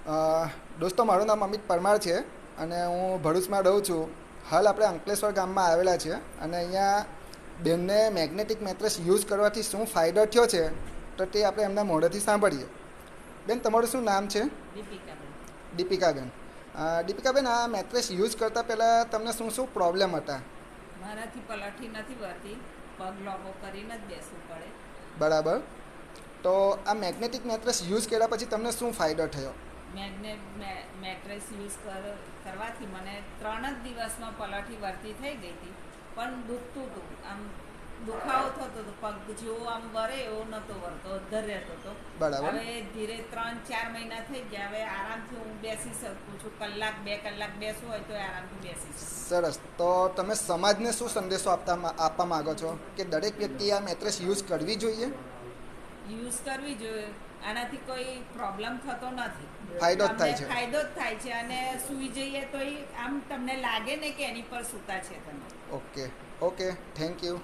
દોસ્તો, મારું નામ અમિત પરમાર છે અને હું ભરૂચમાં રહું છું. હાલ આપણે અંકલેશ્વર ગામમાં આવેલા છીએ અને અહીંયા બેનને મેગ્નેટિક મેટ્રેસ યુઝ કરવાથી શું ફાયદો થયો છે તો તે આપણે એમના મોઢેથી સાંભળીએ. બેન, તમારું શું નામ છે? દીપિકાબેન. દીપિકાબેન. દીપિકાબેન, આ મેટ્રેસ યુઝ કરતાં પહેલાં તમને શું શું પ્રોબ્લેમ હતા? મારાથી પલાઠી નથી વળતી, પગ લોબો કરીને જ બેસવું પડે. બરાબર. તો આ મેગ્નેટિક મેટ્રેસ યુઝ કર્યા પછી તમને શું ફાયદો થયો? મેટ્રેસ યુઝ કરવાથી મને 3 જ દિવસમાં પલાઠી વળતી થઈ ગઈ હતી, પણ દુખતું હતું. આમ દુખાવો થતો હતો, પગ જેવો આમ વરે એવો નહોતો વળતો, અધર રહેતો હતો. બરાબર. હવે ધીરે 3-4 મહિના થઈ ગયા. હવે આરામથી હું બેસી શકું છું. 1-2 કલાક બેસવું હોય તો આરામથી બેસી શકું. સરસ. તો તમે સમાજને શું સંદેશો આપવા માગો છો કે દરેક વ્યક્તિ આ મેટ્રેસ યુઝ કરવી જોઈએ? યુઝ કરવી જોઈએ. આનાથી કોઈ પ્રોબ્લેમ થતો નથી. ફાયદો જ થાય છે. ફાયદો જ થાય છે. અને સૂઈ જઈએ તો આમ તમને લાગે ને કે એની પર સૂતા છે તમે. ઓકે. Okay, thank you.